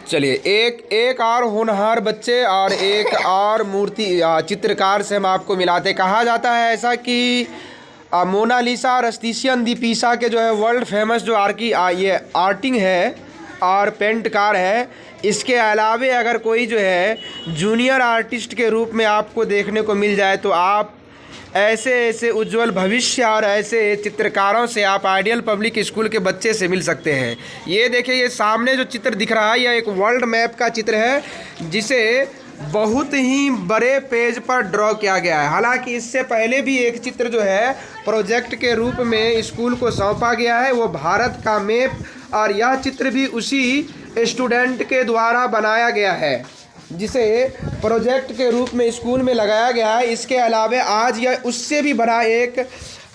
चलिए एक और होनहार बच्चे और एक और मूर्ति चित्रकार से हम आपको मिलाते। कहा जाता है ऐसा कि मोनालिसा और अस्तीसियन दी पीसा के जो है वर्ल्ड फेमस जो ये आर्टिंग है और पेंटकार है। इसके अलावे अगर कोई जो है जूनियर आर्टिस्ट के रूप में आपको देखने को मिल जाए तो आप ऐसे ऐसे उज्जवल भविष्य और ऐसे चित्रकारों से आप आइडियल पब्लिक स्कूल के बच्चे से मिल सकते हैं। ये देखिए, ये सामने जो चित्र दिख रहा है यह एक वर्ल्ड मैप का चित्र है जिसे बहुत ही बड़े पेज पर ड्रॉ किया गया है। हालांकि इससे पहले भी एक चित्र जो है प्रोजेक्ट के रूप में स्कूल को सौंपा गया है, वो भारत का मैप, और यह चित्र भी उसी स्टूडेंट के द्वारा बनाया गया है जिसे प्रोजेक्ट के रूप में स्कूल में लगाया गया है। इसके अलावा आज यह उससे भी बड़ा एक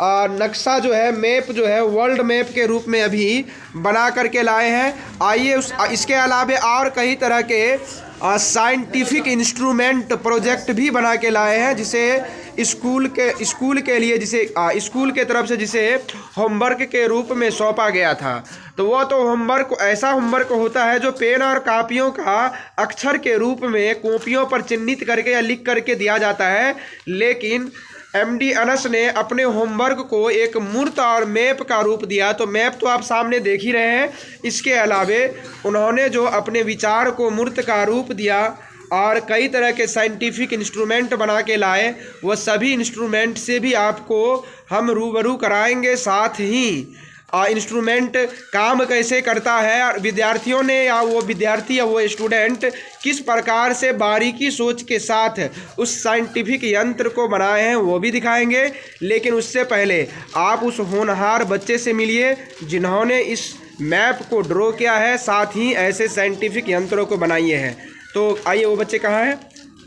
नक्शा जो है, मैप जो है, वर्ल्ड मैप के रूप में अभी बना करके लाए हैं। आइए इसके अलावा और कई तरह के साइंटिफिक इंस्ट्रूमेंट प्रोजेक्ट भी बना के लाए हैं जिसे स्कूल के लिए जिसे स्कूल के तरफ से जिसे होमवर्क के रूप में सौंपा गया था। तो वह तो होमवर्क ऐसा होमवर्क होता है जो पेन और कापियों का अक्षर के रूप में कॉपियों पर चिन्हित करके या लिख करके दिया जाता है, लेकिन एमडी अनस ने अपने होमवर्क को एक मूर्त और मैप का रूप दिया। तो मैप तो आप सामने देख ही रहे हैं। इसके अलावे उन्होंने जो अपने विचार को मूर्त का रूप दिया और कई तरह के साइंटिफिक इंस्ट्रूमेंट बना के लाए, वह सभी इंस्ट्रूमेंट से भी आपको हम रूबरू कराएंगे। साथ ही इंस्ट्रूमेंट काम कैसे करता है और विद्यार्थियों ने या वो विद्यार्थी या वो स्टूडेंट किस प्रकार से बारीकी सोच के साथ उस साइंटिफिक यंत्र को बनाए हैं वो भी दिखाएंगे। लेकिन उससे पहले आप उस होनहार बच्चे से मिलिए जिन्होंने इस मैप को ड्रॉ किया है, साथ ही ऐसे साइंटिफिक यंत्रों को बनाए हैं। तो आइए, वो बच्चे कहाँ हैं?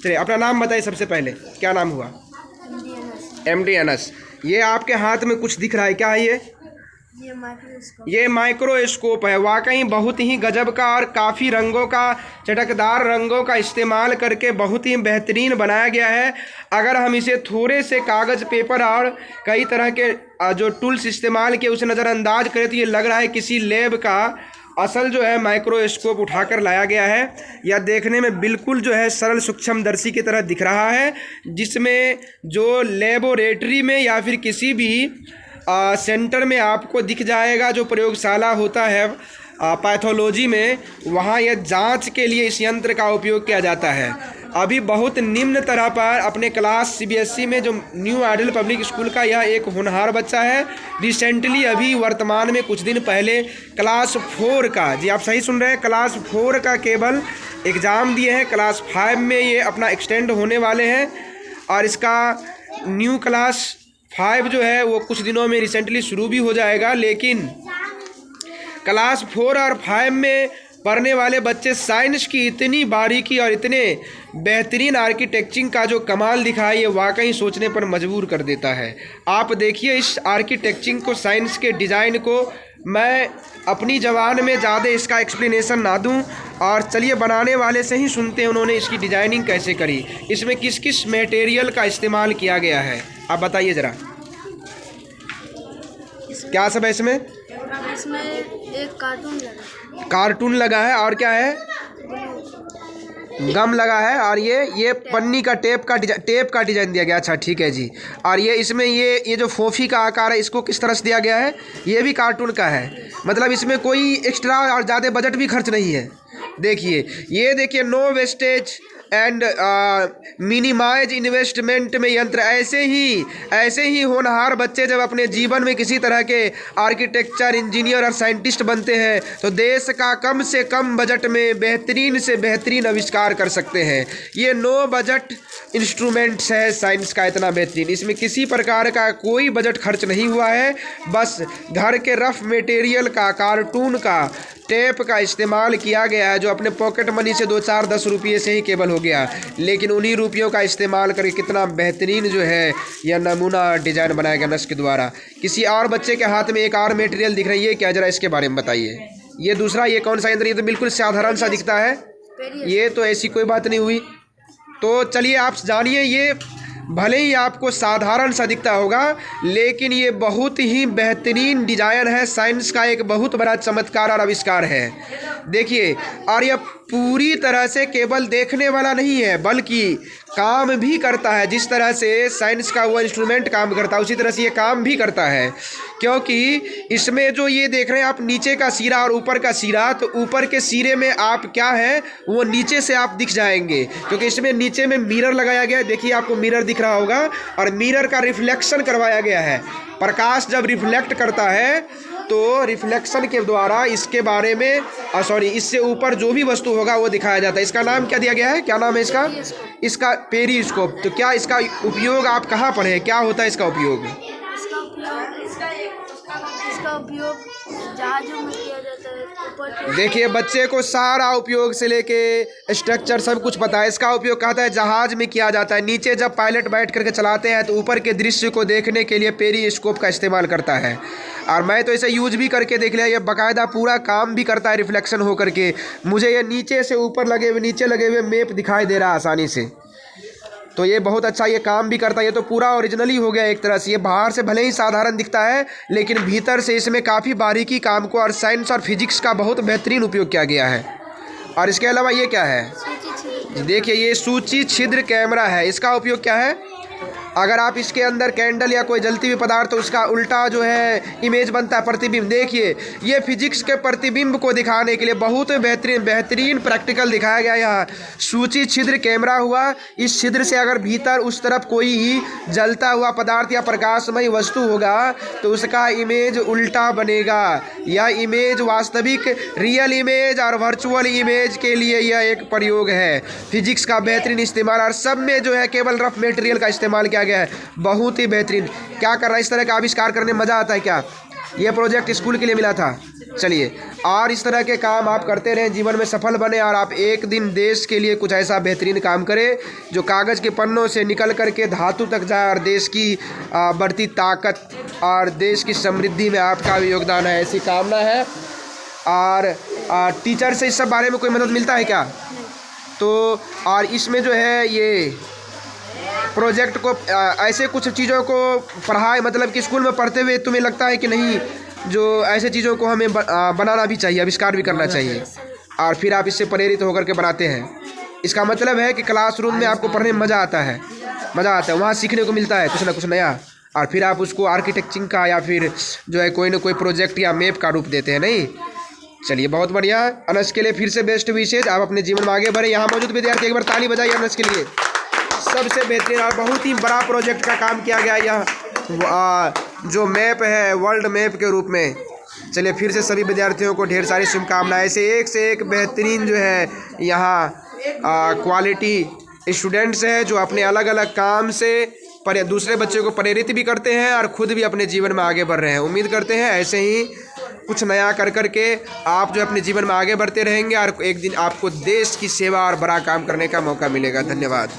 चलिए अपना नाम बताइए। सबसे पहले क्या नाम हुआ? एमडी अनस। ये आपके हाथ में कुछ दिख रहा है, क्या है ये? ये माइक्रोस्कोप है। वाकई बहुत ही गजब का और काफ़ी रंगों का, चटकदार रंगों का इस्तेमाल करके बहुत ही बेहतरीन बनाया गया है। अगर हम इसे थोड़े से कागज़, पेपर और कई तरह के जो टूल्स इस्तेमाल किए उसे नज़रअंदाज करें तो ये लग रहा है किसी लैब का असल जो है माइक्रोस्कोप उठाकर लाया गया है। यह देखने में बिल्कुल जो है सरल सूक्ष्मदर्शी की तरह दिख रहा है, जिसमें जो लेबोरेटरी में या फिर किसी भी सेंटर में आपको दिख जाएगा, जो प्रयोगशाला होता है पैथोलॉजी में, वहाँ यह जांच के लिए इस यंत्र का उपयोग किया जाता है। अभी बहुत निम्न तरह पर अपने क्लास सीबीएसई में जो न्यू आइडियल पब्लिक स्कूल का यह एक होनहार बच्चा है। रिसेंटली अभी वर्तमान में कुछ दिन पहले क्लास 4 का, जी आप सही सुन रहे हैं, क्लास 4 का केवल एग्ज़ाम दिए हैं। क्लास 5 में ये अपना एक्सटेंड होने वाले हैं और इसका न्यू क्लास 5 जो है वो कुछ दिनों में रिसेंटली शुरू भी हो जाएगा। लेकिन क्लास 4 और 5 में पढ़ने वाले बच्चे साइंस की इतनी बारीकी और इतने बेहतरीन आर्किटेक्चरिंग का जो कमाल दिखाई, ये वाकई सोचने पर मजबूर कर देता है। आप देखिए इस आर्किटेक्चरिंग को, साइंस के डिज़ाइन को। मैं अपनी ज़बान में ज़्यादा इसका एक्सप्लेनेशन ना दूं और चलिए बनाने वाले से ही सुनते हैं उन्होंने इसकी डिज़ाइनिंग कैसे करी, इसमें किस किस मटेरियल का इस्तेमाल किया गया है। आप बताइए ज़रा, क्या सब है इसमें? इसमें एक कार्टून लगा है और क्या है? गम लगा है और ये पन्नी का टेप का डिज़ाइन दिया गया। अच्छा ठीक है जी। और ये इसमें ये जो फोफी का आकार है इसको किस तरह से दिया गया है? ये भी कार्टून का है। मतलब इसमें कोई एक्स्ट्रा और ज़्यादा बजट भी खर्च नहीं है। देखिए, ये देखिए, no wastage and minimise investment में यंत्र। ऐसे ही होनहार बच्चे जब अपने जीवन में किसी तरह के आर्किटेक्चर, इंजीनियर और साइंटिस्ट बनते हैं तो देश का कम से कम बजट में बेहतरीन से बेहतरीन आविष्कार कर सकते हैं। ये नो बजट इंस्ट्रूमेंट्स है साइंस का, इतना बेहतरीन। इसमें किसी प्रकार का कोई बजट खर्च नहीं हुआ है। बस घर के रफ मटेरियल का, कार्टून का, टेप का इस्तेमाल किया गया है, जो अपने पॉकेट मनी से 2-4-10 रुपये से ही केवल हो गया। लेकिन उन्हीं रुपयों का इस्तेमाल करके कितना बेहतरीन जो है यह नमूना डिज़ाइन बनाया गया नस्क के द्वारा। किसी और बच्चे के हाथ में एक और मटेरियल दिख रही है, क्या जरा इसके बारे में बताइए। ये दूसरा, ये कौन सा यंत्र? ये तो बिल्कुल साधारण सा दिखता है। ये तो ऐसी कोई बात नहीं हुई। तो चलिए आप जानिए, ये भले ही आपको साधारण सा दिखता होगा लेकिन ये बहुत ही बेहतरीन डिज़ाइन है। साइंस का एक बहुत बड़ा चमत्कार और आविष्कार है। देखिए, और यह पूरी तरह से केवल देखने वाला नहीं है बल्कि काम भी करता है। जिस तरह से साइंस का वो इंस्ट्रूमेंट काम करता है उसी तरह से ये काम भी करता है, क्योंकि इसमें जो ये देख रहे हैं आप नीचे का सिरा और ऊपर का सिरा, तो ऊपर के सिरे में आप क्या है वो नीचे से आप दिख जाएंगे, क्योंकि इसमें नीचे में मिरर लगाया गया है। देखिए आपको मिरर दिख रहा होगा और मिरर का रिफ्लेक्शन करवाया गया है। प्रकाश जब रिफ्लेक्ट करता है तो रिफ्लेक्शन के द्वारा इसके बारे में इससे ऊपर जो भी वस्तु होगा वो दिखाया जाता है। इसका नाम क्या दिया गया है, क्या नाम है इसका? इसका पेरिस्कोप। तो क्या इसका उपयोग आप कहाँ पढ़े, क्या होता है इसका उपयोग? इसका उपयोग जहाजों में किया जाता है। ऊपर के देखिए बच्चे को सारा उपयोग से लेके स्ट्रक्चर सब कुछ पता है। इसका उपयोग कहता है जहाज में किया जाता है। नीचे जब पायलट बैठ करके चलाते हैं तो ऊपर के दृश्य को देखने के लिए पेरिस्कोप का इस्तेमाल करता है। और मैं तो इसे यूज भी करके देख लिया, ये बाकायदा पूरा काम भी करता है रिफ्लेक्शन हो करके। मुझे ये नीचे से ऊपर लगे हुए नीचे लगे हुए मैप दिखाई दे रहा है आसानी से, तो ये बहुत अच्छा ये काम भी करता है। ये तो पूरा ओरिजिनली हो गया एक तरह से। ये बाहर से भले ही साधारण दिखता है लेकिन भीतर से इसमें काफ़ी बारीकी काम को और साइंस और फिजिक्स का बहुत बेहतरीन उपयोग किया गया है। और इसके अलावा ये क्या है, देखिए ये सूची छिद्र कैमरा है। इसका उपयोग क्या है, अगर आप इसके अंदर कैंडल या कोई जलती हुई पदार्थ तो उसका उल्टा जो है इमेज बनता है, प्रतिबिंब। देखिए ये फिजिक्स के प्रतिबिंब को दिखाने के लिए बहुत बेहतरीन प्रैक्टिकल दिखाया गया। यहाँ सूची छिद्र कैमरा हुआ, इस छिद्र से अगर भीतर उस तरफ कोई जलता हुआ पदार्थ या प्रकाशमय वस्तु होगा तो उसका इमेज उल्टा बनेगा। यह इमेज वास्तविक रियल इमेज और वर्चुअल इमेज के लिए यह एक प्रयोग है। फिजिक्स का बेहतरीन इस्तेमाल और सब में जो है केवल रफ मटेरियल का इस्तेमाल किया गया है, बहुत ही बेहतरीन। क्या कर रहा है, इस तरह का आविष्कार करने में मज़ा आता है क्या? ये प्रोजेक्ट स्कूल के लिए मिला था। चलिए और इस तरह के काम आप करते रहें, जीवन में सफल बने और आप एक दिन देश के लिए कुछ ऐसा बेहतरीन काम करें जो कागज़ के पन्नों से निकल करके धातु तक जाए और देश की बढ़ती ताकत और देश की समृद्धि में आपका भी योगदान है, ऐसी कामना है। और टीचर से इस सब बारे में कोई मदद मिलता है क्या? तो और इसमें जो है ये प्रोजेक्ट को ऐसे कुछ चीज़ों को पढ़ाए, मतलब कि स्कूल में पढ़ते हुए तुम्हें लगता है कि नहीं जो ऐसे चीज़ों को हमें बनाना भी चाहिए, आविष्कार भी करना चाहिए और फिर आप इससे प्रेरित होकर के बनाते हैं। इसका मतलब है कि क्लासरूम में आपको पढ़ने में मज़ा आता है, वहाँ सीखने को मिलता है कुछ ना कुछ नया, और फिर आप उसको आर्किटेक्चरिंग का या फिर जो है कोई ना कोई प्रोजेक्ट या मैप का रूप देते हैं। नहीं, चलिए बहुत बढ़िया। अनस के लिए फिर से बेस्ट विशेष, आप अपने जीवन में आगे बढ़े। यहाँ मौजूद विद्यार्थी एक बार ताली बजाइए अनस के लिए। सबसे बेहतरीन और बहुत ही बड़ा प्रोजेक्ट का काम किया गया यह जो मैप है वर्ल्ड मैप के रूप में। चलिए फिर से सभी विद्यार्थियों को ढेर सारी शुभकामनाएं। ऐसे एक से एक बेहतरीन जो है यहाँ क्वालिटी स्टूडेंट्स हैं जो अपने अलग अलग काम से दूसरे बच्चों को प्रेरित भी करते हैं और ख़ुद भी अपने जीवन में आगे बढ़ रहे हैं। उम्मीद करते हैं ऐसे ही कुछ नया कर करके आप जो अपने जीवन में आगे बढ़ते रहेंगे और एक दिन आपको देश की सेवा और बड़ा काम करने का मौका मिलेगा। धन्यवाद।